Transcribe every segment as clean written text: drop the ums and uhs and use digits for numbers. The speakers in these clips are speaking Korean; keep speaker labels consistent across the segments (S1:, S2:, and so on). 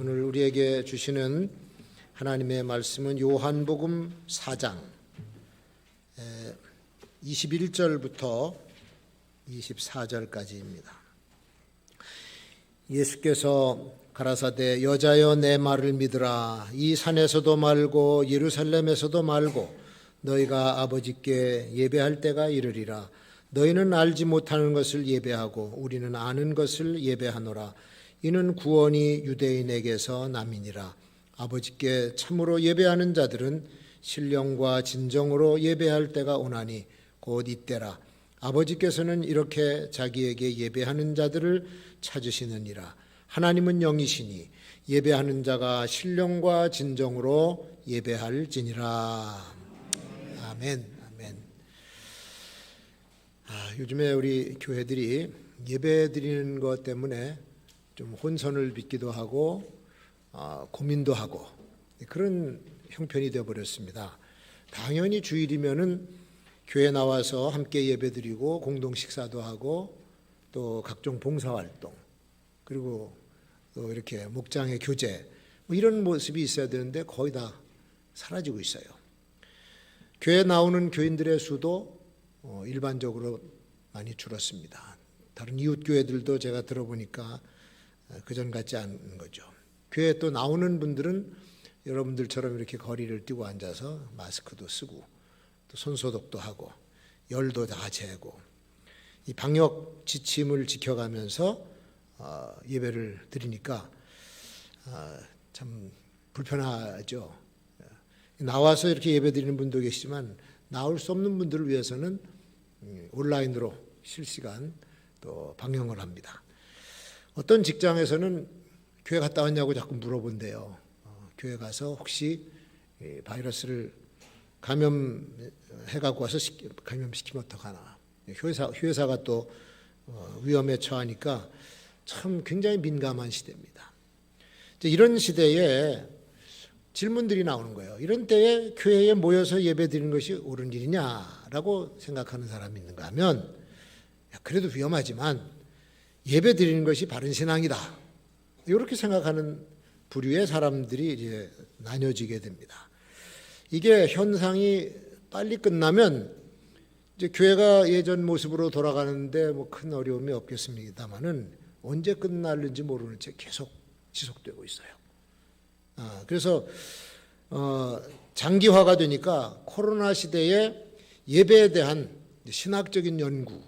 S1: 오늘 우리에게 주시는 하나님의 말씀은 요한복음 4장 21절부터 24절까지입니다. 예수께서 가라사대 여자여 내 말을 믿으라. 이 산에서도 말고 예루살렘에서도 말고 너희가 아버지께 예배할 때가 이르리라. 너희는 알지 못하는 것을 예배하고 우리는 아는 것을 예배하노라. 이는 구원이 유대인에게서 남이니라. 아버지께 참으로 예배하는 자들은 신령과 진정으로 예배할 때가 오나니 곧 이때라. 아버지께서는 이렇게 자기에게 예배하는 자들을 찾으시느니라. 하나님은 영이시니 예배하는 자가 신령과 진정으로 예배할지니라. 아멘. 아멘. 요즘에 우리 교회들이 예배 드리는 것 때문에 좀 혼선을 빚기도 하고 고민도 하고 그런 형편이 되어버렸습니다. 당연히 주일이면은 교회 나와서 함께 예배드리고 공동 식사도 하고 또 각종 봉사활동 그리고 또 이렇게 목장의 교제 이런 모습이 있어야 되는데 거의 다 사라지고 있어요. 교회 나오는 교인들의 수도 일반적으로 많이 줄었습니다. 다른 이웃 교회들도 제가 들어보니까 그전 같지 않은 거죠. 교회에 또 나오는 분들은 여러분들처럼 이렇게 거리를 뛰고 앉아서 마스크도 쓰고 또 손소독도 하고 열도 다 재고 이 방역 지침을 지켜가면서 예배를 드리니까 참 불편하죠. 나와서 이렇게 예배 드리는 분도 계시지만 나올 수 없는 분들을 위해서는 온라인으로 실시간 또 방영을 합니다. 어떤 직장에서는 교회 갔다 왔냐고 자꾸 물어본대요. 교회 가서 혹시 바이러스를 감염해갖고 와서 감염시키면 어떡하나. 회사가 또 위험에 처하니까 참 굉장히 민감한 시대입니다. 이런 시대에 질문들이 나오는 거예요. 이런 때에 교회에 모여서 예배 드리는 것이 옳은 일이냐라고 생각하는 사람이 있는가 하면 그래도 위험하지만 예배 드리는 것이 바른 신앙이다. 이렇게 생각하는 부류의 사람들이 이제 나뉘어지게 됩니다. 이게 현상이 빨리 끝나면 이제 교회가 예전 모습으로 돌아가는데 뭐 큰 어려움이 없겠습니다만은 언제 끝날는지 모르는 채 계속 지속되고 있어요. 그래서 장기화가 되니까 코로나 시대에 예배에 대한 신학적인 연구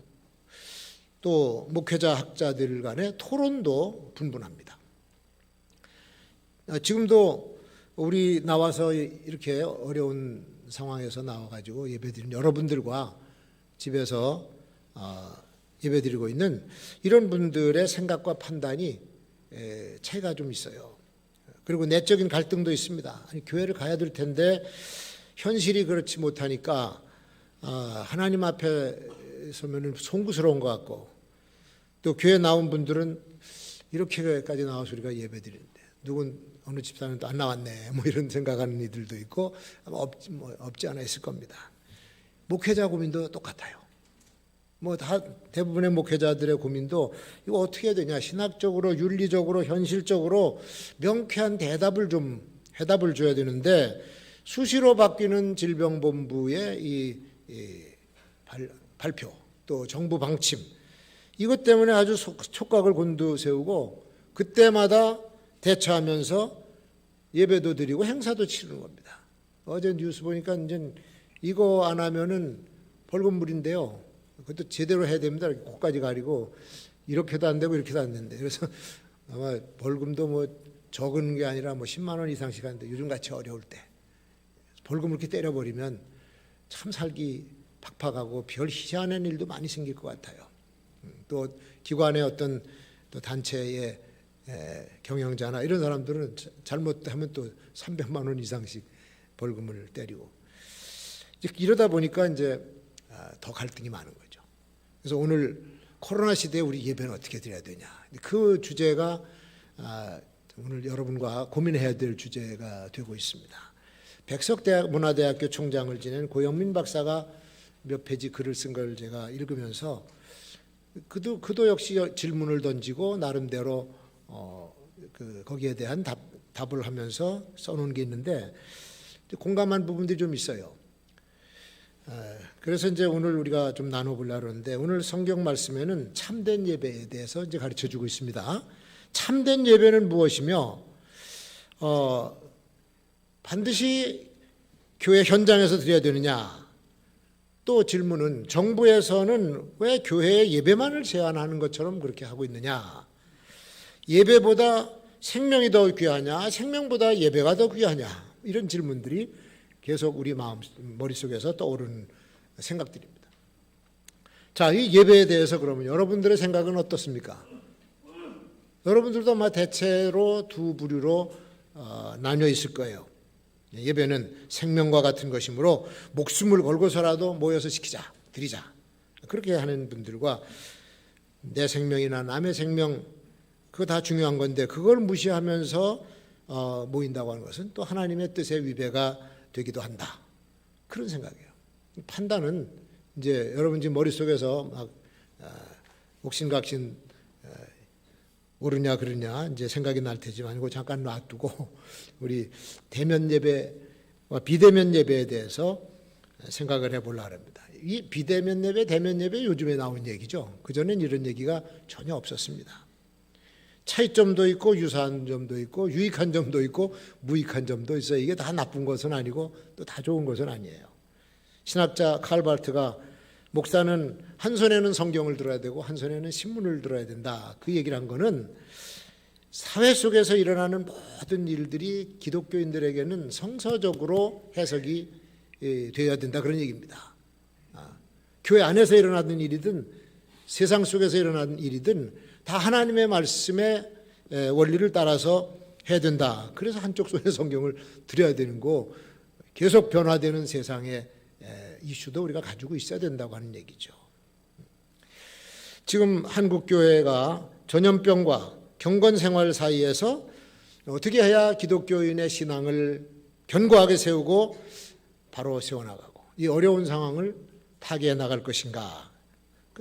S1: 또 목회자 학자들 간의 토론도 분분합니다. 지금도 우리 나와서 이렇게 어려운 상황에서 나와가지고 예배드리는 여러분들과 집에서 예배드리고 있는 이런 분들의 생각과 판단이 차이가 좀 있어요. 그리고 내적인 갈등도 있습니다. 아니, 교회를 가야 될 텐데 현실이 그렇지 못하니까 하나님 앞에 서면은 송구스러운 것 같고 또 교회 나온 분들은 이렇게까지 나와서 우리가 예배 드리는데 누군 어느 집사는 또 안 나왔네 뭐 이런 생각하는 이들도 있고 아마 없지 않아 있을 겁니다. 목회자 고민도 똑같아요. 뭐 다 대부분의 목회자들의 고민도 이거 어떻게 해야 되냐, 신학적으로 윤리적으로 현실적으로 명쾌한 해답을 줘야 되는데 수시로 바뀌는 질병본부의 이 발표 또 정부 방침 이것 때문에 아주 촉각을 곤두세우고 그때마다 대처하면서 예배도 드리고 행사도 치르는 겁니다. 어제 뉴스 보니까 이제 이거 안 하면은 벌금물인데요. 그것도 제대로 해야 됩니다. 이렇게 코까지 가리고 이렇게도 안 되고 이렇게도 안 된대. 그래서 아마 벌금도 뭐 적은 게 아니라 뭐 10만 원 이상씩 하는데 요즘같이 어려울 때 벌금을 이렇게 때려버리면 참 살기 팍팍하고 별 희한한 일도 많이 생길 것 같아요. 또 기관의 어떤 또 단체의 경영자나 이런 사람들은 잘못하면 또 300만 원 이상씩 벌금을 때리고 이러다 보니까 이제 더 갈등이 많은 거죠. 그래서 오늘 코로나 시대에 우리 예배는 어떻게 드려야 되냐 그 주제가 오늘 여러분과 고민해야 될 주제가 되고 있습니다. 백석문화대학교 총장을 지낸 고영민 박사가 몇 페이지 글을 쓴 걸 제가 읽으면서 그도 역시 질문을 던지고 나름대로 거기에 대한 답을 하면서 써놓은 게 있는데 공감한 부분들이 좀 있어요. 그래서 이제 오늘 우리가 좀 나눠보려고 하는데 오늘 성경 말씀에는 참된 예배에 대해서 이제 가르쳐주고 있습니다. 참된 예배는 무엇이며 반드시 교회 현장에서 드려야 되느냐? 또 질문은 정부에서는 왜 교회의 예배만을 제한하는 것처럼 그렇게 하고 있느냐? 예배보다 생명이 더 귀하냐? 생명보다 예배가 더 귀하냐? 이런 질문들이 계속 우리 머릿속에서 떠오르는 생각들입니다. 자, 이 예배에 대해서 그러면 여러분들의 생각은 어떻습니까? 여러분들도 아마 대체로 두 부류로 나뉘어 있을 거예요. 예배는 생명과 같은 것이므로 목숨을 걸고서라도 모여서 지키자, 드리자. 그렇게 하는 분들과 내 생명이나 남의 생명 그거 다 중요한 건데 그걸 무시하면서 모인다고 하는 것은 또 하나님의 뜻의 위배가 되기도 한다. 그런 생각이에요. 판단은 이제 여러분 지금 머릿속에서 막 옥신각신 옳으냐 그러냐 이제 생각이 날 테지만 이거 잠깐 놔두고 우리 대면 예배와 비대면 예배에 대해서 생각을 해보려고 합니다. 이 비대면 예배, 대면 예배 요즘에 나온 얘기죠. 그전엔 이런 얘기가 전혀 없었습니다. 차이점도 있고 유사한 점도 있고 유익한 점도 있고 무익한 점도 있어요. 이게 다 나쁜 것은 아니고 또 다 좋은 것은 아니에요. 신학자 칼 바르트가 목사는 한 손에는 성경을 들어야 되고 한 손에는 신문을 들어야 된다. 그 얘기를 한 거는 사회 속에서 일어나는 모든 일들이 기독교인들에게는 성서적으로 해석이 되어야 된다. 그런 얘기입니다. 교회 안에서 일어나는 일이든 세상 속에서 일어나는 일이든 다 하나님의 말씀의 원리를 따라서 해야 된다. 그래서 한쪽 손에 성경을 들여야 되는 거 계속 변화되는 세상의 이슈도 우리가 가지고 있어야 된다고 하는 얘기죠. 지금 한국교회가 전염병과 경건생활 사이에서 어떻게 해야 기독교인의 신앙을 견고하게 세우고 바로 세워나가고 이 어려운 상황을 타개해 나갈 것인가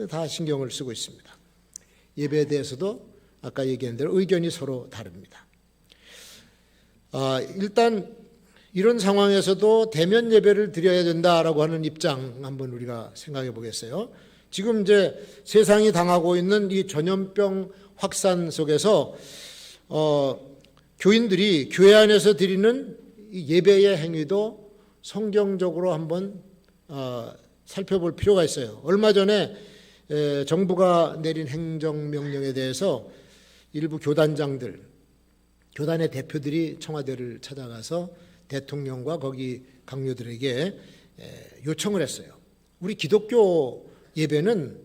S1: 다 신경을 쓰고 있습니다. 예배에 대해서도 아까 얘기한 대로 의견이 서로 다릅니다. 일단 이런 상황에서도 대면 예배를 드려야 된다라고 하는 입장 한번 우리가 생각해 보겠어요. 지금 이제 세상이 당하고 있는 이 전염병 확산 속에서 교인들이 교회 안에서 드리는 이 예배의 행위도 성경적으로 한번 살펴볼 필요가 있어요. 얼마 전에 정부가 내린 행정명령에 대해서 일부 교단장들, 교단의 대표들이 청와대를 찾아가서 대통령과 거기 강요들에게 요청을 했어요. 우리 기독교 예배는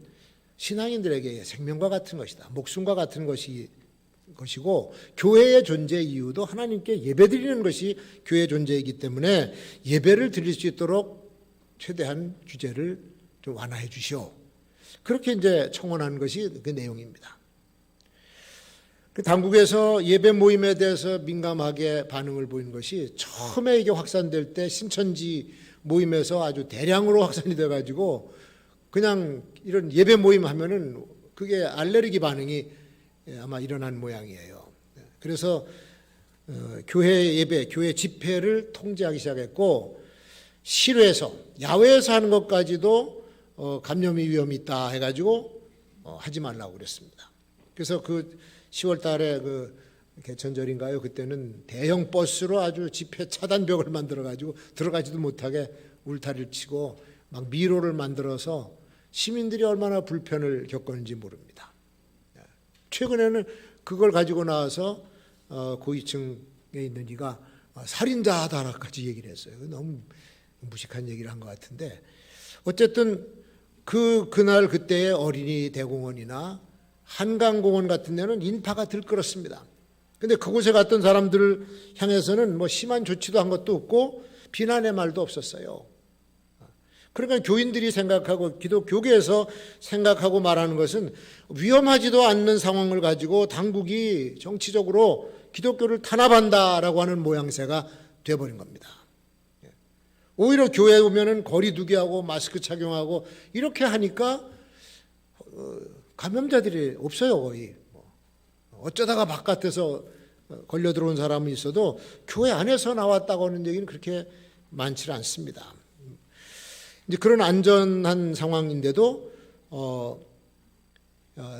S1: 신앙인들에게 생명과 같은 것이다. 목숨과 같은 것이고 교회의 존재 이유도 하나님께 예배드리는 것이 교회의 존재이기 때문에 예배를 드릴 수 있도록 최대한 규제를 좀 완화해 주시오. 그렇게 이제 청원한 것이 그 내용입니다. 그 당국에서 예배 모임에 대해서 민감하게 반응을 보인 것이 처음에 이게 확산될 때 신천지 모임에서 아주 대량으로 확산이 돼가지고 그냥 이런 예배 모임 하면은 그게 알레르기 반응이 아마 일어난 모양이에요. 그래서 교회 예배, 교회 집회를 통제하기 시작했고 실외에서, 야외에서 하는 것까지도 감염의 위험이 있다 해가지고 하지 말라고 그랬습니다. 그래서 그 10월 달에 그 개천절인가요? 그때는 대형 버스로 아주 집회 차단벽을 만들어가지고 들어가지도 못하게 울타리를 치고 막 미로를 만들어서 시민들이 얼마나 불편을 겪었는지 모릅니다. 최근에는 그걸 가지고 나와서 고위층에 있는 이가 살인자다라까지 얘기를 했어요. 너무 무식한 얘기를 한 것 같은데 어쨌든 그날 그때의 어린이 대공원이나 한강공원 같은 데는 인파가 들끓었습니다. 근데 그곳에 갔던 사람들을 향해서는 뭐 심한 조치도 한 것도 없고 비난의 말도 없었어요. 그러니까 교인들이 생각하고 기독교계에서 생각하고 말하는 것은 위험하지도 않는 상황을 가지고 당국이 정치적으로 기독교를 탄압한다라고 하는 모양새가 돼버린 겁니다. 오히려 교회에 오면은 거리 두기하고 마스크 착용하고 이렇게 하니까 감염자들이 없어요. 거의 어쩌다가 바깥에서 걸려 들어온 사람은 있어도 교회 안에서 나왔다고 하는 얘기는 그렇게 많지 않습니다. 이제 그런 안전한 상황인데도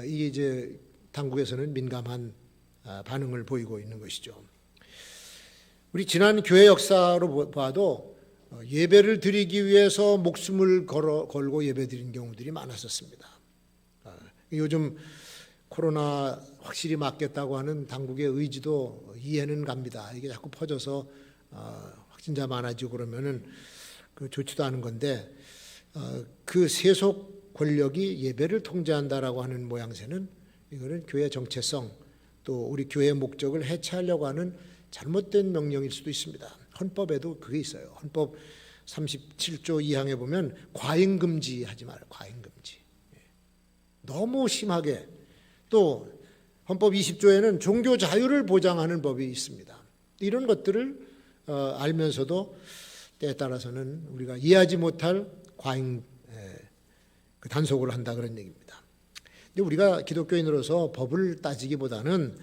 S1: 이게 이제 당국에서는 민감한 반응을 보이고 있는 것이죠. 우리 지난 교회 역사로 봐도 예배를 드리기 위해서 목숨을 걸고 예배 드린 경우들이 많았었습니다. 요즘 코로나 확실히 막겠다고 하는 당국의 의지도 이해는 갑니다. 이게 자꾸 퍼져서 확진자 많아지고 그러면은 좋지도 않은 건데 그 세속 권력이 예배를 통제한다라고 하는 모양새는 이거는 교회 정체성 또 우리 교회의 목적을 해체하려고 하는 잘못된 명령일 수도 있습니다. 헌법에도 그게 있어요. 헌법 37조 2항에 보면 과잉금지 하지 말아요. 과잉금지. 너무 심하게. 또 헌법 20조에는 종교 자유를 보장하는 법이 있습니다. 이런 것들을 알면서도 때에 따라서는 우리가 이해하지 못할 과잉 단속을 한다 그런 얘기입니다. 근데 우리가 기독교인으로서 법을 따지기보다는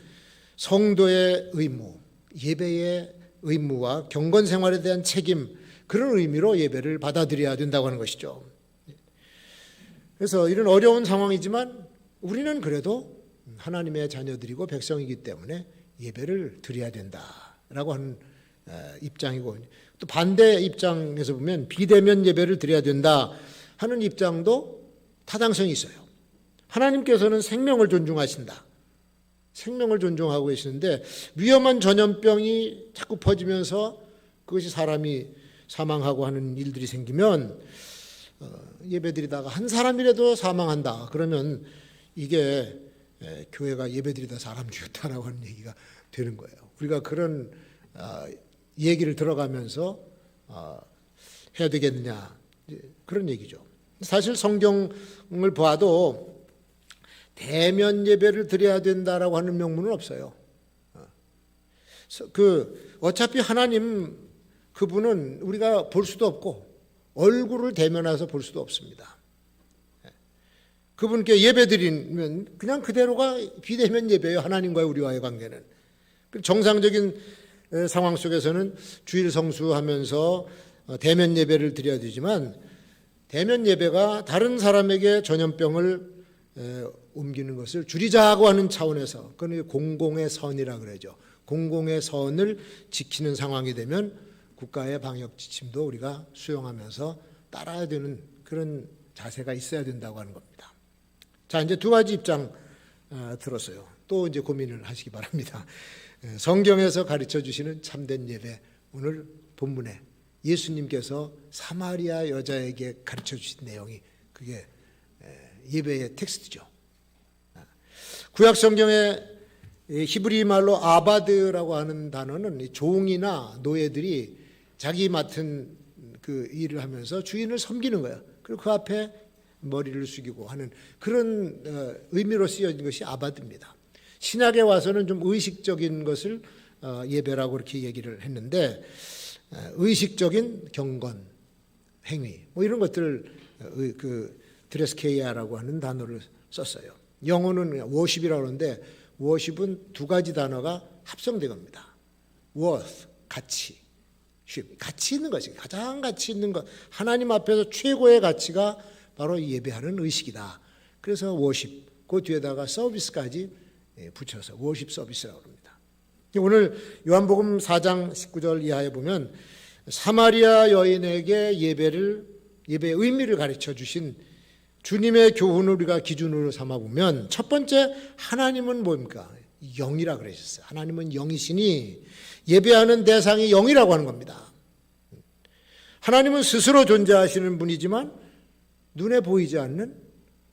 S1: 성도의 의무, 예배의 의무와 경건 생활에 대한 책임 그런 의미로 예배를 받아들여야 된다고 하는 것이죠. 그래서 이런 어려운 상황이지만 우리는 그래도 하나님의 자녀들이고 백성이기 때문에 예배를 드려야 된다라고 하는 입장이고 또 반대 입장에서 보면 비대면 예배를 드려야 된다 하는 입장도 타당성이 있어요. 하나님께서는 생명을 존중하신다. 생명을 존중하고 계시는데 위험한 전염병이 자꾸 퍼지면서 그것이 사람이 사망하고 하는 일들이 생기면 예배드리다가 한 사람이라도 사망한다. 그러면 이게 교회가 예배드리다 사람 죽였다라고 하는 얘기가 되는 거예요. 우리가 그런 얘기를 들어가면서 해야 되겠느냐 그런 얘기죠. 사실 성경을 봐도 대면 예배를 드려야 된다라고 하는 명문은 없어요. 어차피 하나님 그분은 우리가 볼 수도 없고 얼굴을 대면해서 볼 수도 없습니다. 그분께 예배 드리면 그냥 그대로가 비대면 예배예요. 하나님과의 우리와의 관계는. 정상적인 상황 속에서는 주일 성수하면서 대면 예배를 드려야 되지만 대면 예배가 다른 사람에게 전염병을 옮기는 것을 줄이자고 하는 차원에서 그건 공공의 선이라 그러죠. 공공의 선을 지키는 상황이 되면 국가의 방역 지침도 우리가 수용하면서 따라야 되는 그런 자세가 있어야 된다고 하는 겁니다. 자, 이제 두 가지 입장 들었어요. 또 이제 고민을 하시기 바랍니다. 성경에서 가르쳐 주시는 참된 예배, 오늘 본문에 예수님께서 사마리아 여자에게 가르쳐 주신 내용이 그게 예배의 텍스트죠. 구약 성경에 히브리 말로 아바드라고 하는 단어는 종이나 노예들이 자기 맡은 그 일을 하면서 주인을 섬기는 거예요. 그리고 그 앞에 머리를 숙이고 하는 그런 의미로 쓰여진 것이 아바드입니다. 신약에 와서는 좀 의식적인 것을 예배라고 이렇게 얘기를 했는데 의식적인 경건, 행위 뭐 이런 것들을 드레스케이아라고 하는 단어를 썼어요. 영어는 워십이라고 하는데 워십은 두 가지 단어가 합성된 겁니다. worth, 가치, 가치 있는 것이 가장 가치 있는 것 하나님 앞에서 최고의 가치가 바로 예배하는 의식이다. 그래서 워십, 그 뒤에다가 서비스까지 붙여서 워십 서비스라고 합니다. 오늘 요한복음 4장 19절 이하에 보면 사마리아 여인에게 예배의 의미를 가르쳐 주신 주님의 교훈을 우리가 기준으로 삼아 보면 첫 번째 하나님은 뭡니까? 영이라 그러셨어요. 하나님은 영이시니 예배하는 대상이 영이라고 하는 겁니다. 하나님은 스스로 존재하시는 분이지만 눈에 보이지 않는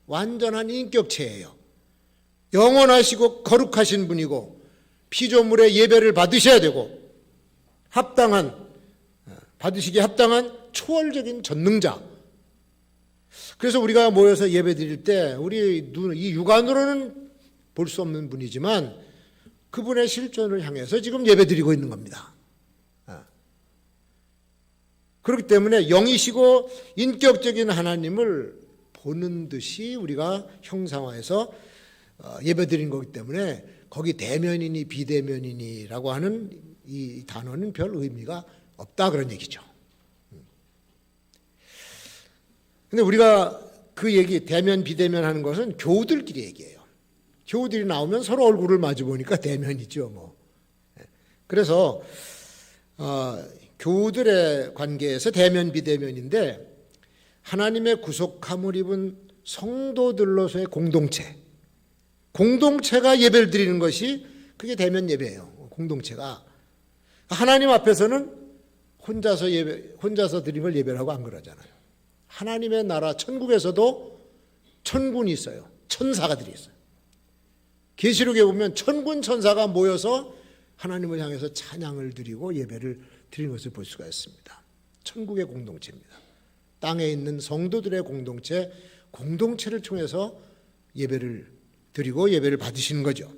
S1: 완전한 인격체예요. 영원하시고 거룩하신 분이고 피조물의 예배를 받으셔야 되고 받으시기에 합당한 초월적인 전능자. 그래서 우리가 모여서 예배 드릴 때 이 육안으로는 볼 수 없는 분이지만 그분의 실존을 향해서 지금 예배 드리고 있는 겁니다. 그렇기 때문에 영이시고 인격적인 하나님을 보는 듯이 우리가 형상화해서 예배 드리는 거기 때문에 거기 대면이니 비대면이니라고 하는 이 단어는 별 의미가 없다 그런 얘기죠. 근데 우리가 그 얘기 대면 비대면 하는 것은 교우들끼리 얘기해요. 교우들이 나오면 서로 얼굴을 마주 보니까 대면이죠, 뭐. 그래서 교우들의 관계에서 대면 비대면인데 하나님의 구속함을 입은 성도들로서의 공동체가 예배를 드리는 것이 그게 대면 예배예요. 공동체가 하나님 앞에서는 혼자서 드림을 예배라고 안 그러잖아요. 하나님의 나라 천국에서도 천군이 있어요. 천사가들이 있어요. 계시록에 보면 천군 천사가 모여서 하나님을 향해서 찬양을 드리고 예배를 드리는 것을 볼 수가 있습니다. 천국의 공동체입니다. 땅에 있는 성도들의 공동체를 통해서 예배를 드리고 예배를 받으시는 거죠.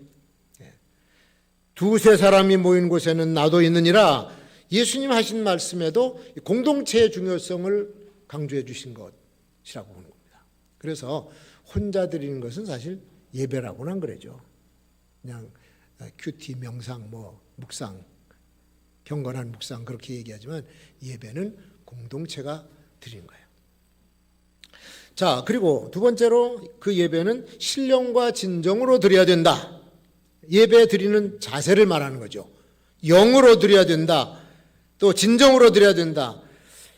S1: 두세 사람이 모인 곳에는 나도 있느니라 예수님 하신 말씀에도 공동체의 중요성을 강조해 주신 것이라고 보는 겁니다. 그래서 혼자 드리는 것은 사실 예배라고는 안 그러죠. 그냥 큐티, 명상, 묵상, 경건한 묵상 그렇게 얘기하지만 예배는 공동체가 드리는 거예요. 자, 그리고 두 번째로 그 예배는 신령과 진정으로 드려야 된다. 예배 드리는 자세를 말하는 거죠. 영으로 드려야 된다. 또 진정으로 드려야 된다.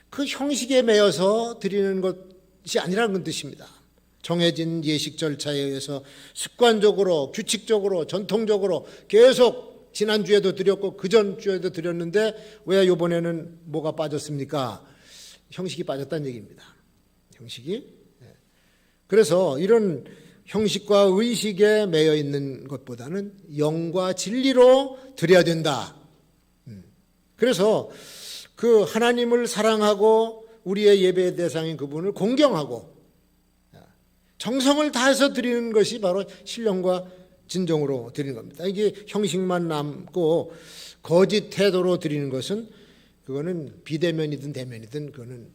S1: 그 형식에 매여서 드리는 것이 아니라는 뜻입니다. 정해진 예식 절차에 의해서 습관적으로, 규칙적으로, 전통적으로 계속 지난주에도 드렸고 그 전주에도 드렸는데 왜 이번에는 뭐가 빠졌습니까? 형식이 빠졌다는 얘기입니다. 형식이. 그래서 이런 형식과 의식에 매여 있는 것보다는 영과 진리로 드려야 된다. 그래서 그 하나님을 사랑하고 우리의 예배의 대상인 그분을 공경하고 정성을 다해서 드리는 것이 바로 신령과 진정으로 드리는 겁니다. 이게 형식만 남고 거짓 태도로 드리는 것은 그거는 비대면이든 대면이든 그거는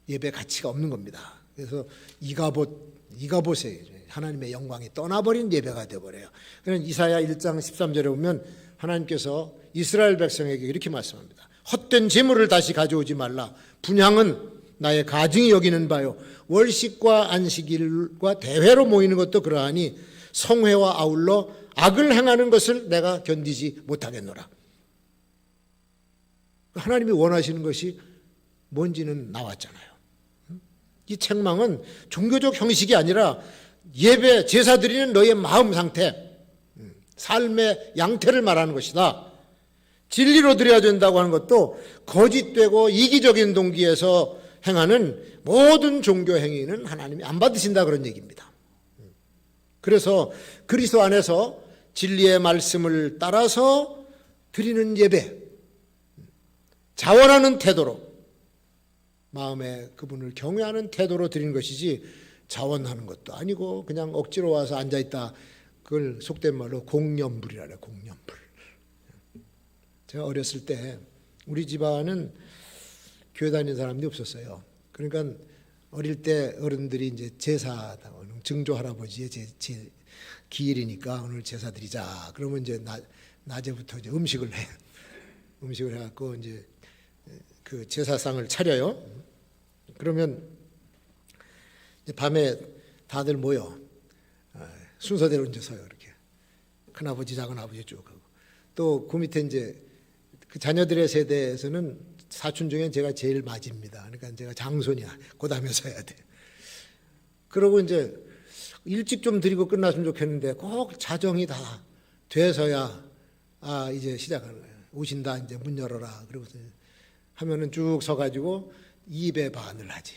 S1: 예배 가치가 없는 겁니다. 그래서 이가봇에 하나님의 영광이 떠나버린 예배가 되어버려요. 그래서 이사야 1장 13절에 보면 하나님께서 이스라엘 백성에게 이렇게 말씀합니다. 헛된 재물을 다시 가져오지 말라. 분향은 나의 가증이 여기는 바요. 월식과 안식일과 대회로 모이는 것도 그러하니 성회와 아울러 악을 행하는 것을 내가 견디지 못하겠노라. 하나님이 원하시는 것이 뭔지는 나왔잖아요. 이 책망은 종교적 형식이 아니라 예배, 제사 드리는 너의 마음 상태, 삶의 양태를 말하는 것이다. 진리로 드려야 된다고 하는 것도 거짓되고 이기적인 동기에서 행하는 모든 종교 행위는 하나님이 안 받으신다 그런 얘기입니다. 그래서 그리스도 안에서 진리의 말씀을 따라서 드리는 예배, 자원하는 태도로 마음에 그분을 경외하는 태도로 드리는 것이지 자원하는 것도 아니고 그냥 억지로 와서 앉아있다. 그걸 속된 말로 공념불이라 그래요. 공념불. 제가 어렸을 때 우리 집안은 교회 다니는 사람들이 없었어요. 그러니까 어릴 때 어른들이 이제 제사다. 증조 할아버지의 제 기일이니까 오늘 제사 드리자. 그러면 이제 낮에부터 이제 음식을 해요. 음식을 해갖고 이제 그 제사상을 차려요. 그러면 이제 밤에 다들 모여 순서대로 이제 서요. 이렇게 큰아버지, 작은아버지 쭉 하고 또 그 밑에 이제 그 자녀들의 세대에서는 사촌 중에 제가 제일 맞입니다. 그러니까 제가 장손이야. 그 다음에 서야 돼. 그러고 이제 일찍 좀 드리고 끝났으면 좋겠는데 꼭 자정이 다 돼서야 이제 시작하는 거예요. 오신다 이제 문 열어라. 그러고서 하면은 쭉 서가지고 2배 반을 하지.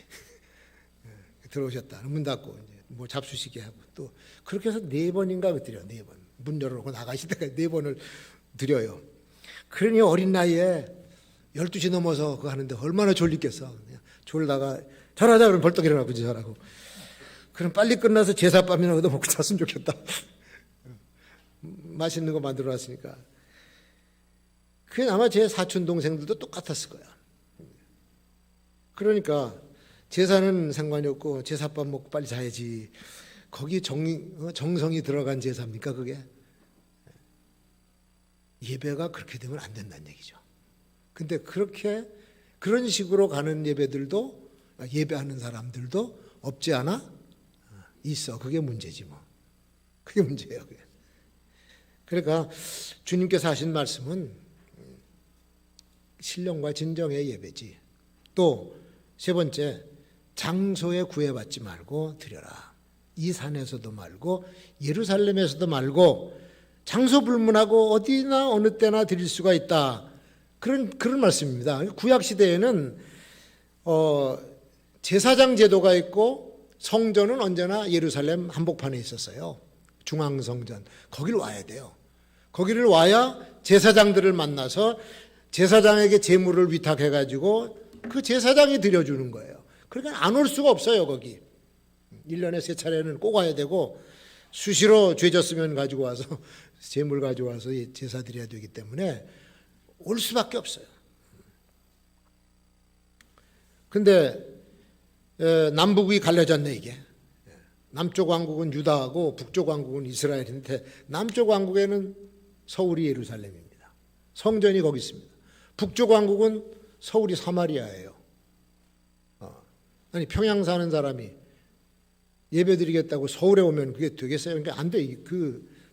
S1: 들어오셨다. 문 닫고 이제 뭐 잡수시게 하고 또 그렇게 해서 4번인가 드려요. 4번. 문 열어놓고 나가실 때까지 4번을 드려요. 그러니 어린 나이에 12시 넘어서 그거 하는데 얼마나 졸리겠어. 그냥 졸다가 잘하자 그러면 벌떡 일어나고 이제 잘하고. 그럼 빨리 끝나서 제사밥이나 얻어 먹고 잤으면 좋겠다. 맛있는 거 만들어 놨으니까. 그게 아마 제 사촌 동생들도 똑같았을 거야. 그러니까 제사는 상관이 없고 제사밥 먹고 빨리 자야지. 거기 정성이 들어간 제사입니까 그게? 예배가 그렇게 되면 안 된다는 얘기죠. 근데 그런 식으로 가는 예배들도, 예배하는 사람들도 없지 않아 있어. 그게 문제지 뭐. 그게 문제예요. 그게. 그러니까 주님께서 하신 말씀은 신령과 진정의 예배지. 또 세 번째, 장소에 구애받지 말고 드려라. 이 산에서도 말고 예루살렘에서도 말고 장소 불문하고 어디나 어느 때나 드릴 수가 있다. 그런 말씀입니다. 구약 시대에는 제사장 제도가 있고 성전은 언제나 예루살렘 한복판에 있었어요. 중앙성전. 거기를 와야 돼요. 거기를 와야 제사장들을 만나서 제사장에게 제물을 위탁해가지고 그 제사장이 드려주는 거예요. 그러니까 안 올 수가 없어요, 거기. 1년에 3차례는 꼭 와야 되고 수시로 죄 졌으면 가지고 와서 제물 가지고 와서 제사 드려야 되기 때문에 올 수밖에 없어요. 근데 남북이 갈라졌네, 이게. 남쪽 왕국은 유다하고 북쪽 왕국은 이스라엘인데 남쪽 왕국에는 서울이 예루살렘입니다. 성전이 거기 있습니다. 북쪽 왕국은 서울이 사마리아예요. 아니 평양 사는 사람이 예배드리겠다고 서울에 오면 그게 되겠어요? 그러니까 안 돼.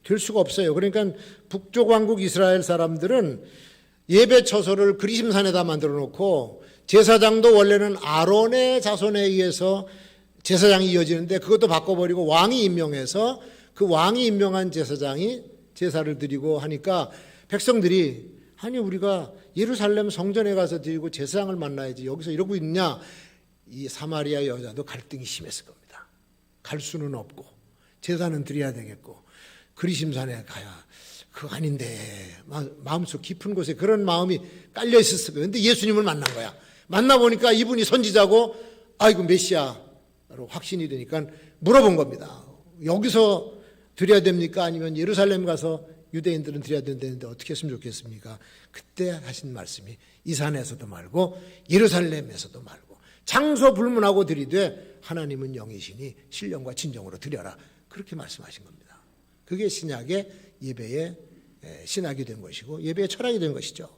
S1: 될 수가 없어요. 그러니까 북쪽 왕국 이스라엘 사람들은 예배 처소를 그리심산에다 만들어 놓고 제사장도 원래는 아론의 자손에 의해서 제사장이 이어지는데 그것도 바꿔버리고 왕이 임명해서 그 왕이 임명한 제사장이 제사를 드리고 하니까 백성들이 아니 우리가 예루살렘 성전에 가서 드리고 제사장을 만나야지 여기서 이러고 있냐. 이 사마리아 여자도 갈등이 심했을 겁니다. 갈 수는 없고 제사는 드려야 되겠고 그리심산에 가야 그거 아닌데 마음속 깊은 곳에 그런 마음이 깔려 있었을 거예요. 근데 예수님을 만난 거야. 만나보니까 이분이 선지자고 아이고 메시아로 확신이 되니까 물어본 겁니다. 여기서 드려야 됩니까? 아니면 예루살렘 가서 유대인들은 드려야 된다는데 어떻게 했으면 좋겠습니까? 그때 하신 말씀이 이 산에서도 말고 예루살렘에서도 말고 장소 불문하고 드리되 하나님은 영이시니 신령과 진정으로 드려라. 그렇게 말씀하신 겁니다. 그게 신약의 예배의 신학이 된 것이고 예배의 철학이 된 것이죠.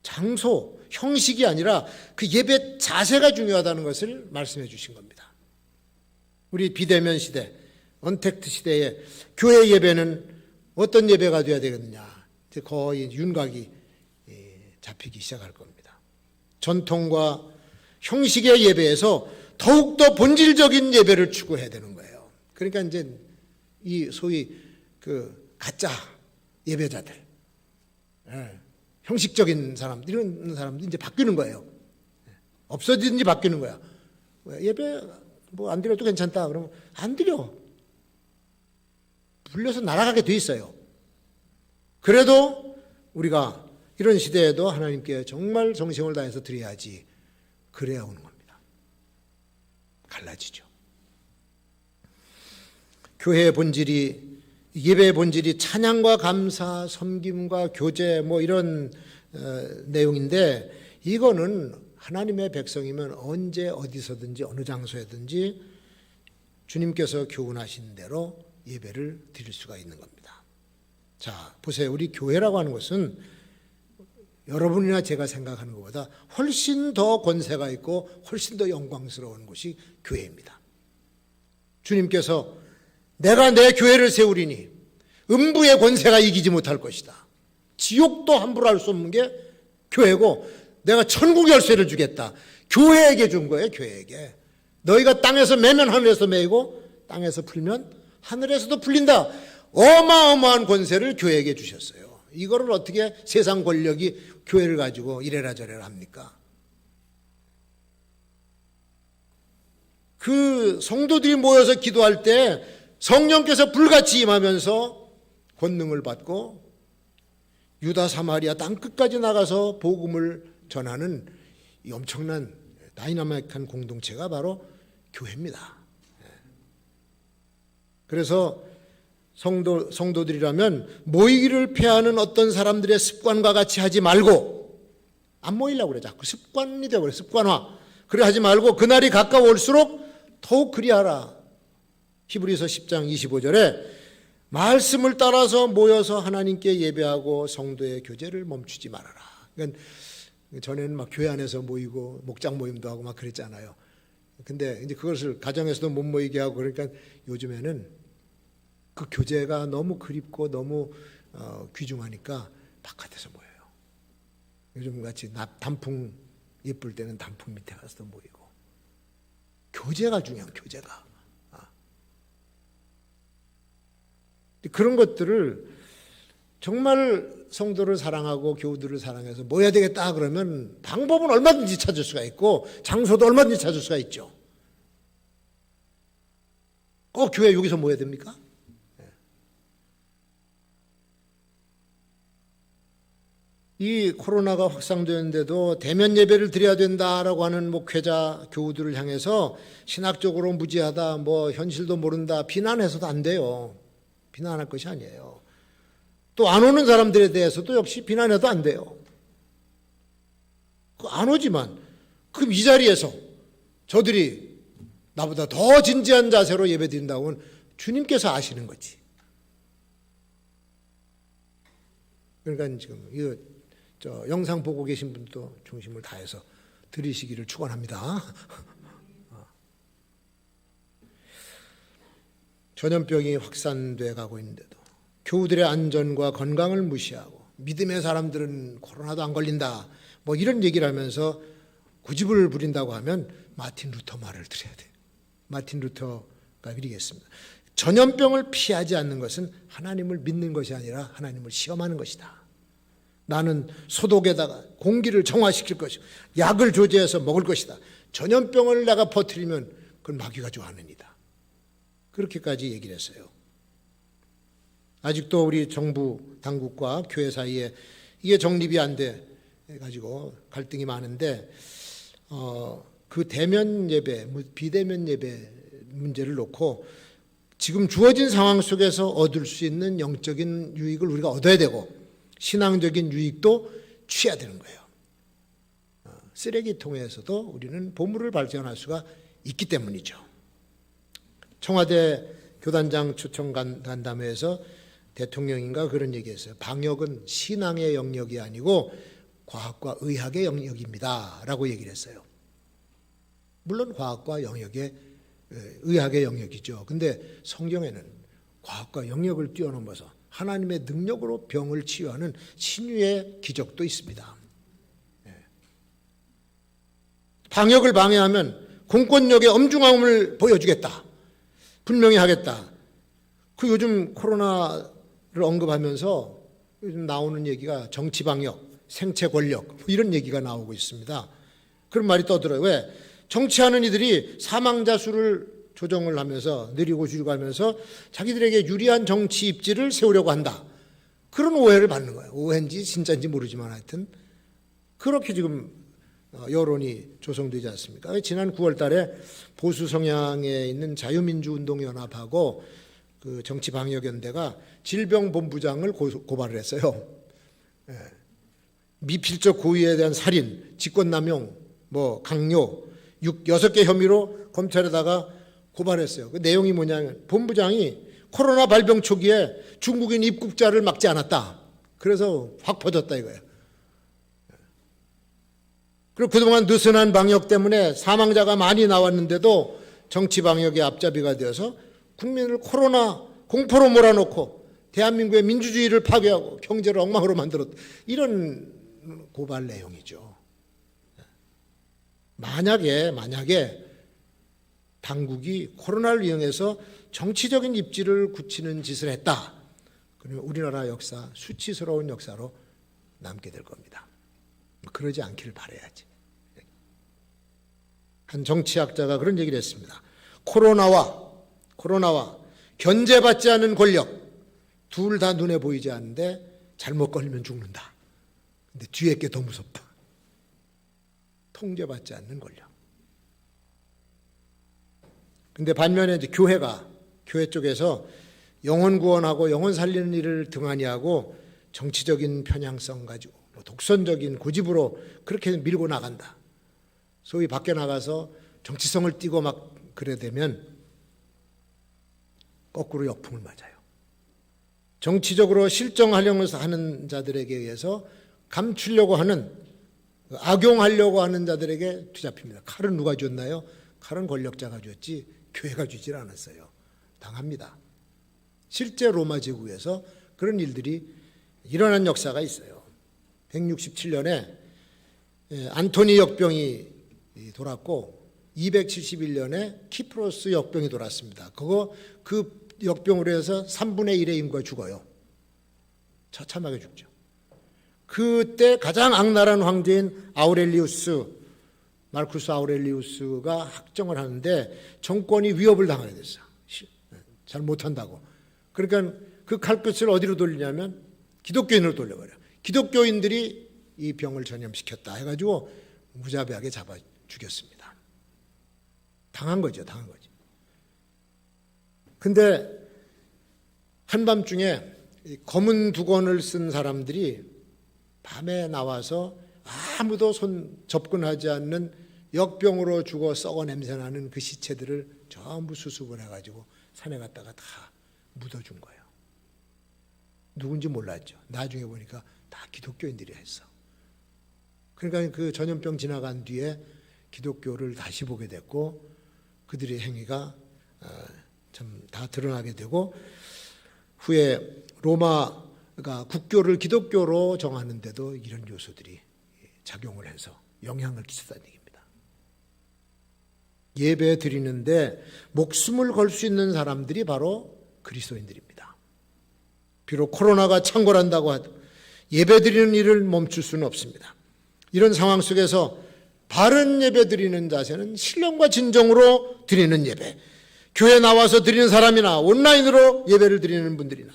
S1: 장소, 형식이 아니라 그 예배 자세가 중요하다는 것을 말씀해 주신 겁니다. 우리 비대면 시대, 언택트 시대에 교회 예배는 어떤 예배가 되어야 되겠느냐. 이제 거의 윤곽이 잡히기 시작할 겁니다. 전통과 형식의 예배에서 더욱더 본질적인 예배를 추구해야 되는 거예요. 그러니까 이제 이 소위 그 가짜 예배자들, 형식적인 사람들, 이런 사람들이 이제 바뀌는 거예요. 없어지든지 바뀌는 거야. 예배 뭐 안 드려도 괜찮다. 그러면 안 드려. 불려서 날아가게 돼 있어요. 그래도 우리가 이런 시대에도 하나님께 정말 정성을 다해서 드려야지. 그래야 오는 겁니다. 갈라지죠. 교회의 본질이, 예배의 본질이 찬양과 감사, 섬김과 교제 뭐 이런 내용인데 이거는 하나님의 백성이면 언제 어디서든지 어느 장소에든지 주님께서 교훈하신 대로 예배를 드릴 수가 있는 겁니다. 자, 보세요. 우리 교회라고 하는 것은 여러분이나 제가 생각하는 것보다 훨씬 더 권세가 있고 훨씬 더 영광스러운 곳이 교회입니다. 주님께서 내가 내 교회를 세우리니 음부의 권세가 이기지 못할 것이다. 지옥도 함부로 할 수 없는 게 교회고 내가 천국 열쇠를 주겠다. 교회에게 준 거예요. 교회에게. 너희가 땅에서 매면 하늘에서 매이고 땅에서 풀면 하늘에서도 풀린다. 어마어마한 권세를 교회에게 주셨어요. 이거를 어떻게 세상 권력이 교회를 가지고 이래라 저래라 합니까? 그 성도들이 모여서 기도할 때 성령께서 불같이 임하면서 권능을 받고 유다 사마리아 땅 끝까지 나가서 복음을 전하는 이 엄청난 다이나믹한 공동체가 바로 교회입니다. 그래서 성도들이라면 모이기를 피하는 어떤 사람들의 습관과 같이 하지 말고 안 모이려고 그래. 자꾸 습관이 되어버려. 습관화. 그래 하지 말고 그날이 가까워올수록 더욱 그리하라. 히브리서 10장 25절에 말씀을 따라서 모여서 하나님께 예배하고 성도의 교제를 멈추지 말아라. 그러니까 전에는 막 교회 안에서 모이고 목장 모임도 하고 막 그랬잖아요. 근데 이제 그것을 가정에서도 못 모이게 하고 그러니까 요즘에는 그 교제가 너무 그립고 너무 귀중하니까 바깥에서 모여요. 요즘 같이 단풍 예쁠 때는 단풍 밑에 가서도 모이고 교제가 중요한 교제가 그런 것들을 정말 성도를 사랑하고 교우들을 사랑해서 모여야 되겠다 그러면 방법은 얼마든지 찾을 수가 있고 장소도 얼마든지 찾을 수가 있죠. 꼭 교회 여기서 모여야 됩니까? 이 코로나가 확산되는데도 대면 예배를 드려야 된다라고 하는 목회자 교우들을 향해서 신학적으로 무지하다, 뭐 현실도 모른다 비난해서도 안 돼요. 비난할 것이 아니에요. 또 안 오는 사람들에 대해서도 역시 비난해도 안 돼요. 안 오지만 그럼 이 자리에서 저들이 나보다 더 진지한 자세로 예배 드린다고는 주님께서 아시는 거지. 그러니까 지금 이 영상 보고 계신 분도 중심을 다해서 들으시기를 축원합니다. 전염병이 확산돼 가고 있는데도 교우들의 안전과 건강을 무시하고 믿음의 사람들은 코로나도 안 걸린다 뭐 이런 얘기를 하면서 고집을 부린다고 하면 마틴 루터 말을 들어야 돼요. 마틴 루터가 그리겠습니다. 전염병을 피하지 않는 것은 하나님을 믿는 것이 아니라 하나님을 시험하는 것이다. 나는 소독에다가 공기를 정화시킬 것이고 약을 조제해서 먹을 것이다. 전염병을 내가 퍼뜨리면 그건 마귀가 좋아하느니라. 그렇게까지 얘기를 했어요. 아직도 우리 정부 당국과 교회 사이에 이게 정립이 안 돼 가지고 갈등이 많은데 그 대면 예배, 비대면 예배 문제를 놓고 지금 주어진 상황 속에서 얻을 수 있는 영적인 유익을 우리가 얻어야 되고 신앙적인 유익도 취해야 되는 거예요. 쓰레기통에서도 우리는 보물을 발견할 수가 있기 때문이죠. 청와대 교단장 추천 간담회에서 대통령인가 그런 얘기했어요. 방역은 신앙의 영역이 아니고 과학과 의학의 영역입니다 라고 얘기를 했어요. 물론 과학과 의학의 영역이죠. 근데 성경에는 과학과 영역을 뛰어넘어서 하나님의 능력으로 병을 치유하는 신유의 기적도 있습니다. 방역을 방해하면 공권력의 엄중함을 보여주겠다. 분명히 하겠다. 그 요즘 코로나를 언급하면서 요즘 나오는 얘기가 정치 방역, 생체 권력 뭐 이런 얘기가 나오고 있습니다. 그런 말이 떠들어요. 왜? 정치하는 이들이 사망자 수를 조정을 하면서 느리고 줄이고 하면서 자기들에게 유리한 정치 입지를 세우려고 한다. 그런 오해를 받는 거예요. 오해인지 진짜인지 모르지만 하여튼 그렇게 지금 여론이 조성되지 않습니까? 지난 9월 달에 보수 성향에 있는 자유민주운동연합하고 그 정치방역연대가 질병본부장을 고발을 했어요. 미필적 고의에 대한 살인, 직권남용, 강요, 6개 혐의로 검찰에다가 고발했어요. 그 내용이 뭐냐면 본부장이 코로나 발병 초기에 중국인 입국자를 막지 않았다. 그래서 확 퍼졌다 이거예요. 그리고 그동안 느슨한 방역 때문에 사망자가 많이 나왔는데도 정치 방역의 앞잡이가 되어서 국민을 코로나 공포로 몰아넣고 대한민국의 민주주의를 파괴하고 경제를 엉망으로 만들었다. 이런 고발 내용이죠. 만약에 당국이 코로나를 이용해서 정치적인 입지를 굳히는 짓을 했다. 그러면 우리나라 역사, 수치스러운 역사로 남게 될 겁니다. 그러지 않기를 바라야지. 한 정치학자가 그런 얘기를 했습니다. 코로나와 견제받지 않은 권력 둘 다 눈에 보이지 않는데 잘못 걸리면 죽는다. 근데 뒤에 게 더 무섭다. 통제받지 않는 권력. 근데 반면에 이제 교회 쪽에서 영혼 구원하고 영혼 살리는 일을 등한히 하고 정치적인 편향성 가지고 독선적인 고집으로 그렇게 밀고 나간다. 소위 밖에 나가서 정치성을 띠고 막 그래 되면 거꾸로 역풍을 맞아요. 정치적으로 실정하려고 하는 자들에게 의해서 감추려고 하는, 악용하려고 하는 자들에게 뒤잡힙니다. 칼은 누가 줬나요? 칼은 권력자가 줬지 교회가 주질 않았어요. 당합니다. 실제 로마 제국에서 그런 일들이 일어난 역사가 있어요. 167년에 안토니 역병이 돌았고 271년에 키프로스 역병이 돌았습니다. 그 역병으로 해서 3분의 1의 인구가 죽어요. 처참하게 죽죠. 그때 가장 악랄한 황제인 마르쿠스 아우렐리우스가 학정을 하는데 정권이 위협을 당하게 됐어요. 잘 못한다고. 그러니까 그 칼끝을 어디로 돌리냐면 기독교인으로 돌려버려요. 기독교인들이 이 병을 전염시켰다 해가지고 무자비하게 잡아 죽였습니다. 당한 거죠. 근데 한밤중에 검은 두건을 쓴 사람들이 밤에 나와서 아무도 접근하지 않는 역병으로 죽어 썩어 냄새나는 그 시체들을 전부 수습을 해가지고 산에 갔다가 다 묻어준 거예요. 누군지 몰랐죠. 나중에 보니까 다 기독교인들이 했어. 그러니까 그 전염병 지나간 뒤에 기독교를 다시 보게 됐고 그들의 행위가 참 다 드러나게 되고 후에 로마가 국교를 기독교로 정하는데도 이런 요소들이 작용을 해서 영향을 끼쳤다는 얘기입니다. 예배 드리는데 목숨을 걸 수 있는 사람들이 바로 그리스도인들입니다. 비록 코로나가 창궐한다고 하도 예배 드리는 일을 멈출 수는 없습니다. 이런 상황 속에서 바른 예배 드리는 자세는 신령과 진정으로 드리는 예배, 교회 나와서 드리는 사람이나 온라인으로 예배를 드리는 분들이나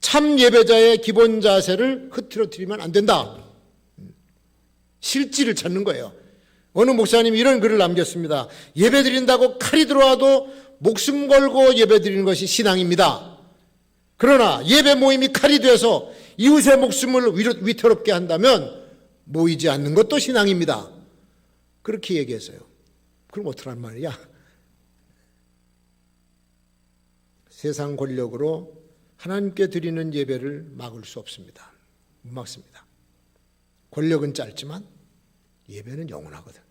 S1: 참 예배자의 기본 자세를 흐트러뜨리면 안 된다. 실지를 찾는 거예요. 어느 목사님이 이런 글을 남겼습니다. 예배 드린다고 칼이 들어와도 목숨 걸고 예배 드리는 것이 신앙입니다. 그러나 예배 모임이 칼이 돼서 이웃의 목숨을 위태롭게 한다면 모이지 않는 것도 신앙입니다. 그렇게 얘기했어요. 그럼 어떡하란 말이야? 세상 권력으로 하나님께 드리는 예배를 막을 수 없습니다. 못 막습니다. 권력은 짧지만 예배는 영원하거든.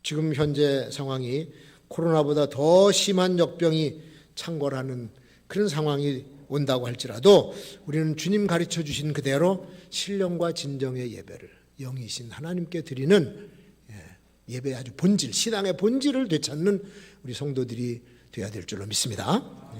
S1: 지금 현재 상황이 코로나보다 더 심한 역병이 창궐하는 그런 상황이 온다고 할지라도 우리는 주님 가르쳐 주신 그대로 신령과 진정의 예배를 영이신 하나님께 드리는 예배의 아주 본질, 신앙의 본질을 되찾는 우리 성도들이 되어야 될 줄로 믿습니다.